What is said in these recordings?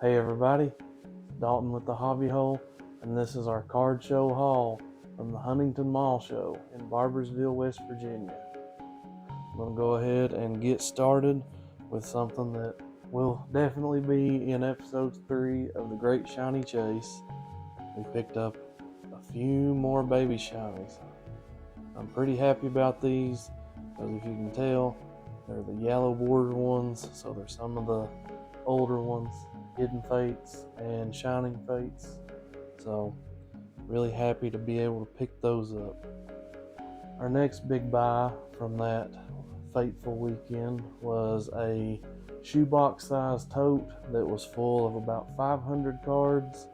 Hey everybody, Dalton with the Hobby Hole, and this is our card show haul from the Huntington Mall Show in Barboursville, West Virginia. I'm going to go ahead and get started with something that will definitely be in episode 3 of the Great Shiny Chase. We picked up a few more baby shinies. I'm pretty happy about these because if you can tell, they're the yellow border ones, so they're some of the older ones, hidden fates and shining fates. So really happy to be able to pick those up. Our next big buy from that fateful weekend was a shoebox sized tote that was full of about 500 cards,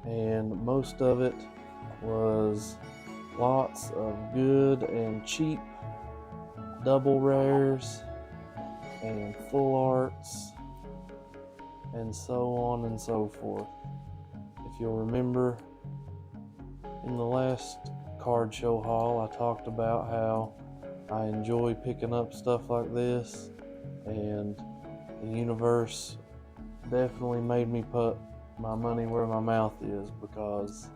and most of it was lots of good and cheap double rares and full arts and so on and so forth. If you'll remember, in the last card show haul, I talked about how I enjoy picking up stuff like this, and the universe definitely made me put my money where my mouth is, because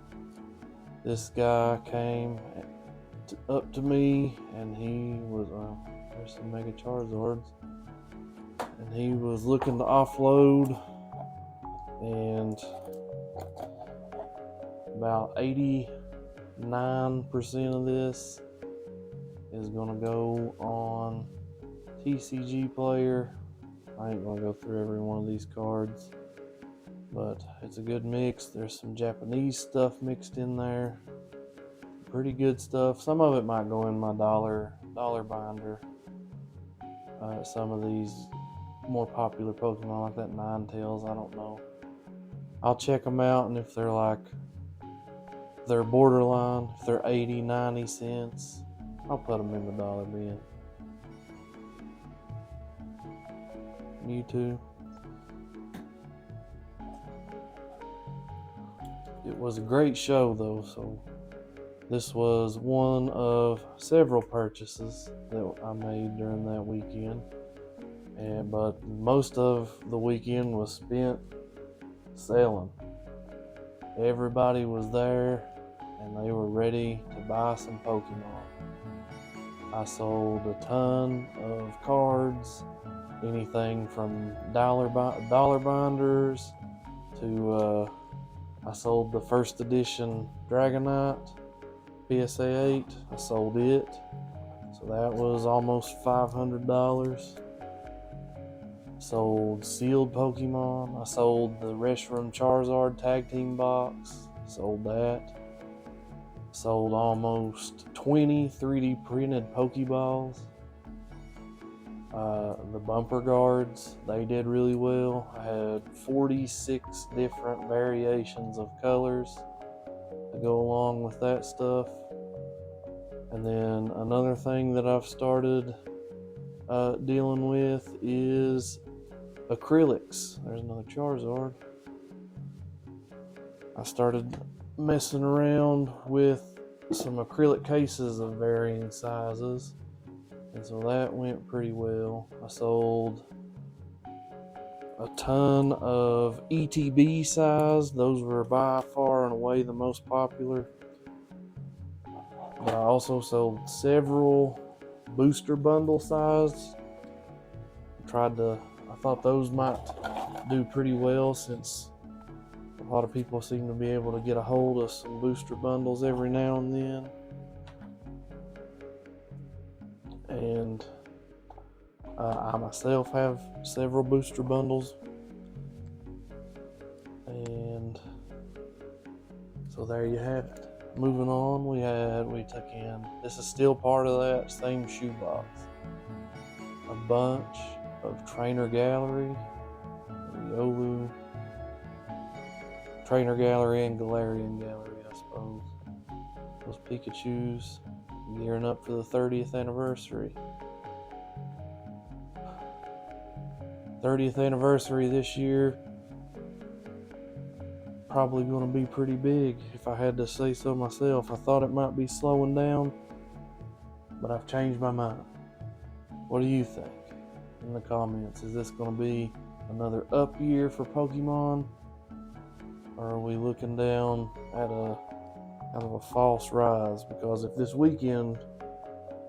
this guy came up to me and he was there's some Mega Charizards, and he was looking to offload, and about 89% of this is gonna go on TCG player. I ain't gonna go through every one of these cards, but it's a good mix. There's some Japanese stuff mixed in there, pretty good stuff. Some of it might go in my dollar binder. Some of these more popular Pokemon, like that Ninetales, I don't know. I'll check them out, and if they're borderline, if they're 80, 90 cents, I'll put them in the dollar bin. Mewtwo. It was a great show though, so this was one of several purchases that I made during that weekend. But most of the weekend was spent selling. Everybody was there and they were ready to buy some Pokemon. I sold a ton of cards, anything from dollar binders to I sold the first edition Dragonite PSA 8. I sold it, so that was almost $500. Sold sealed Pokemon. I sold the Reshiram Charizard Tag Team box. Sold that. Sold almost 20 3D printed Pokeballs. The bumper guards, they did really well. I had 46 different variations of colors to go along with that stuff. And then another thing that I've started dealing with is acrylics. There's another Charizard. I started messing around with some acrylic cases of varying sizes, and so that went pretty well. I sold a ton of ETB size. Those were by far and away the most popular. But I also sold several booster bundle size. I thought those might do pretty well, since a lot of people seem to be able to get a hold of some booster bundles every now and then. And I myself have several booster bundles. And so there you have it. Moving on, we took in, this is still part of that same shoebox, a bunch of Trainer Gallery, Riolu, Trainer Gallery, and Galarian Gallery, I suppose. Those Pikachus, gearing up for the 30th anniversary. 30th anniversary this year, probably going to be pretty big, if I had to say so myself. I thought it might be slowing down, but I've changed my mind. What do you think? In the comments, is this going to be another up year for Pokemon? Or are we looking down at a kind of a false rise? Because if this weekend,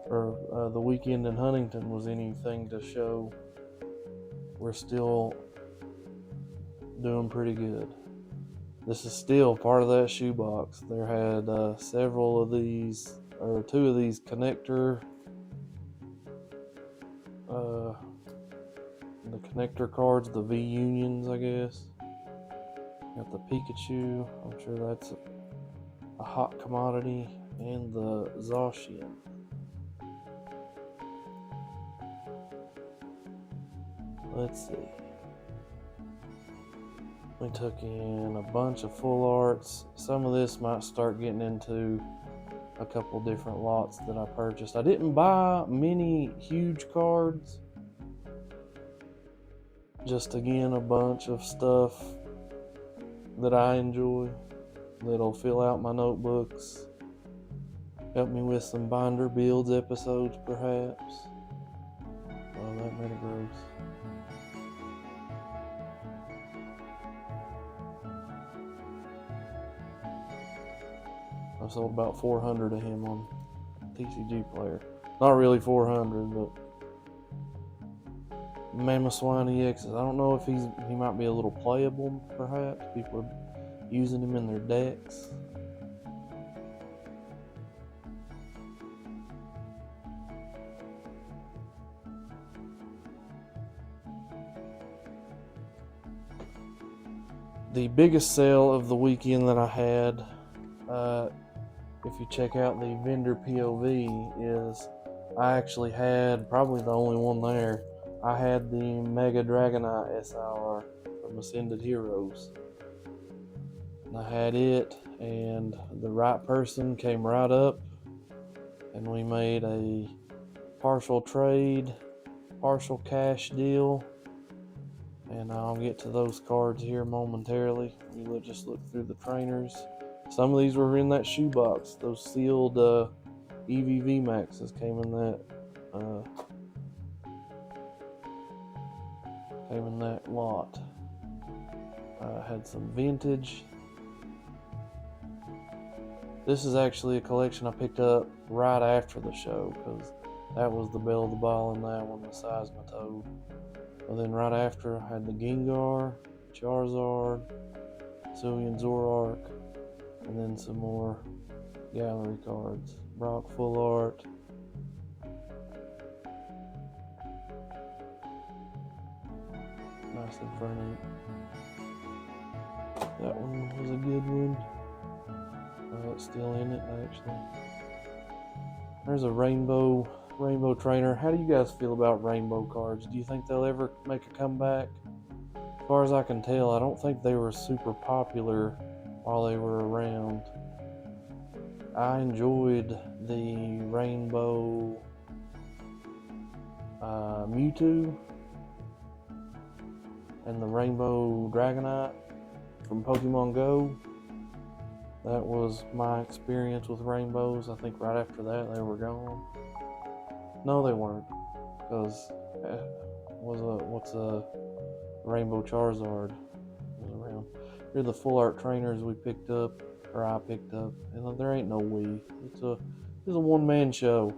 or the weekend in Huntington, was anything to show, we're still doing pretty good. This is still part of that shoebox. There had several of these, or two of these connector, the connector cards, the V Unions, I guess. Got the Pikachu, I'm sure that's a hot commodity, and the Zacian. Let's see. We took in a bunch of full arts. Some of this might start getting into a couple different lots that I purchased. I didn't buy many huge cards. Just again, a bunch of stuff that I enjoy, that'll fill out my notebooks, help me with some binder builds episodes perhaps. Oh, that made it gross. I sold about 400 of him on TCG Player. Not really 400, but Mamoswine EXs. I don't know if he might be a little playable, perhaps. People are using him in their decks. The biggest sale of the weekend that I had, if you check out the vendor POV, is I actually had, probably the only one there, I had the Mega Dragonite SIR from Ascended Heroes. And I had it, and the right person came right up, and we made a partial trade, partial cash deal, and I'll get to those cards here momentarily. You just look through the trainers. Some of these were in that shoebox. Those sealed EVV Maxes came in that lot. Had some vintage. This is actually a collection I picked up right after the show, because that was the belle of the ball in that one, the Seismitoad. And then right after, I had the Gengar, Charizard, Sylveon Zoroark, and then some more gallery cards. Brock Full Art. Nice and funny. That one was a good one. It's still in it, actually. There's a rainbow trainer. How do you guys feel about rainbow cards? Do you think they'll ever make a comeback? As far as I can tell, I don't think they were super popular while they were around. I enjoyed the rainbow Mewtwo and the rainbow Dragonite from Pokemon Go. That was my experience with rainbows. I think right after that they were gone. No, they weren't, because what's a rainbow Charizard was around. Here are the full art trainers we picked up, or I picked up, and there ain't no we. It's a one-man show.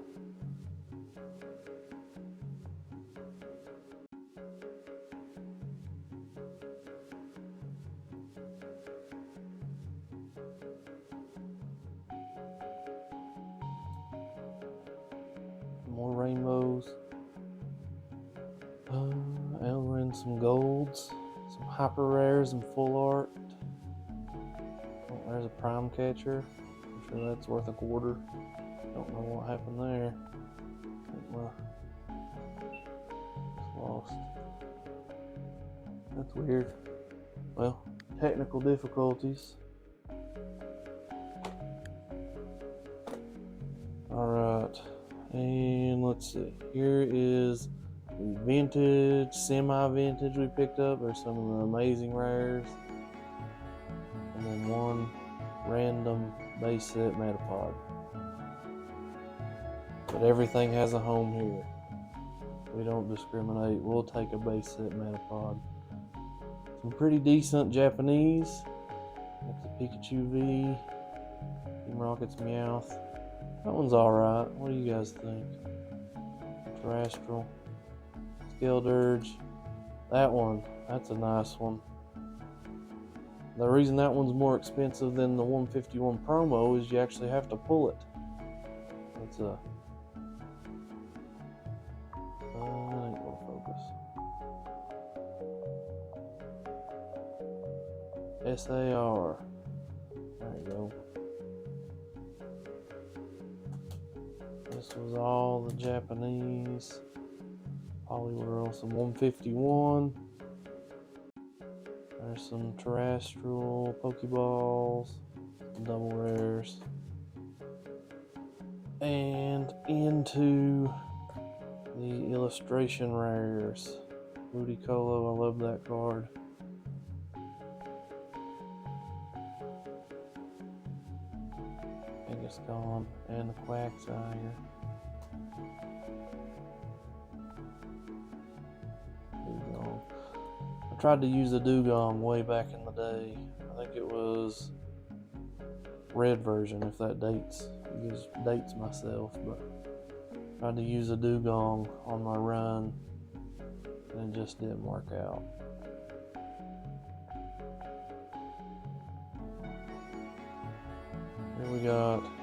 More rainbows. And we're in some golds, some hyper rares and full art. Oh, there's a prime catcher. I'm sure that's worth a quarter. Don't know what happened there. It's lost. That's weird. Well, technical difficulties. Alright, and let's see. Here is the vintage, semi-vintage we picked up. There's some of the amazing rares. And then one random base set Metapod. But everything has a home here. We don't discriminate. We'll take a base set Metapod. Some pretty decent Japanese. Got the Pikachu V, Team Rocket's Meowth. That one's alright. What do you guys think? Terrestrial, Skildirge. That one, that's a nice one. The reason that one's more expensive than the 151 promo is you actually have to pull it. It's a ain't gonna focus. SAR. There you go. This was all the Japanese. Polyworld, some 151. There's some terrestrial Pokeballs, some double rares. And into the illustration rares. Ludicolo, I love that card. Kangaskhan and the Quagsire. Dugong. I tried to use the Dugong way back in the day. I think it was red version, if that dates myself, but tried to use a Dugong on my run and it just didn't work out.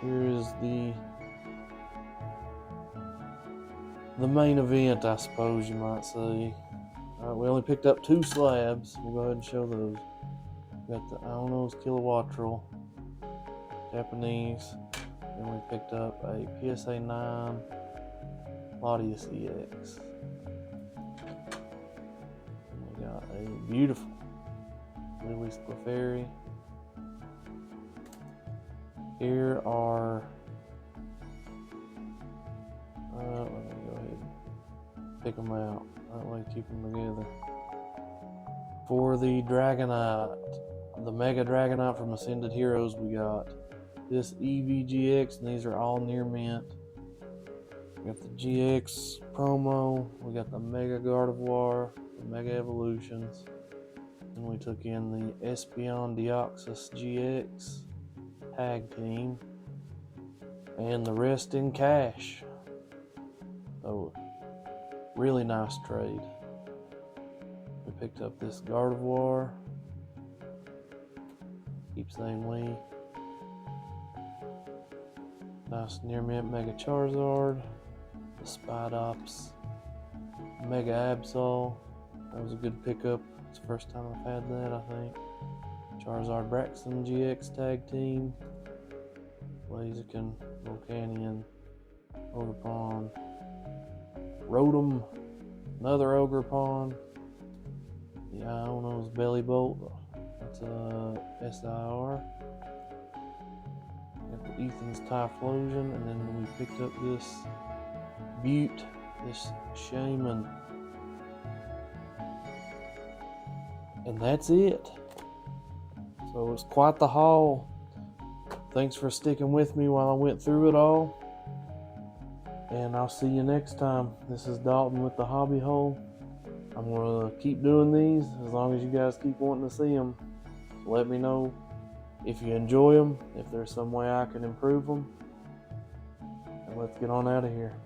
Here's the main event, I suppose you might say. We only picked up 2 slabs. We'll go ahead and show those. We got the Iono's Kilowattrel, Japanese. Then we picked up a PSA 9 Latias EX. And we got a beautiful Lily's Clefairy. Here are, let me go ahead and pick them out. That way, keep them together. For the Dragonite, the Mega Dragonite from Ascended Heroes, we got this EVGX, and these are all near mint. We got the GX promo, we got the Mega Gardevoir, the Mega Evolutions, and we took in the Espeon Deoxys GX tag team, and the rest in cash. So, really nice trade. We picked up this Gardevoir, keep saying we. Nice near mint Mega Charizard, the Spidops Mega Absol. That was a good pickup. It's the first time I've had that, I think. Charizard Braxton GX tag team, Blaziken, Volcanion, Ogerpon, Rotom, another Ogerpon, the Iono's Belly Bolt, that's a SIR. Got the Ethan's Typhlosion, and then we picked up this Butte, this Shaman. And that's it. So it was quite the haul. Thanks for sticking with me while I went through it all. And I'll see you next time. This is Dalton with the Hobby Hole. I'm going to keep doing these as long as you guys keep wanting to see them. Let me know if you enjoy them, if there's some way I can improve them. And let's get on out of here.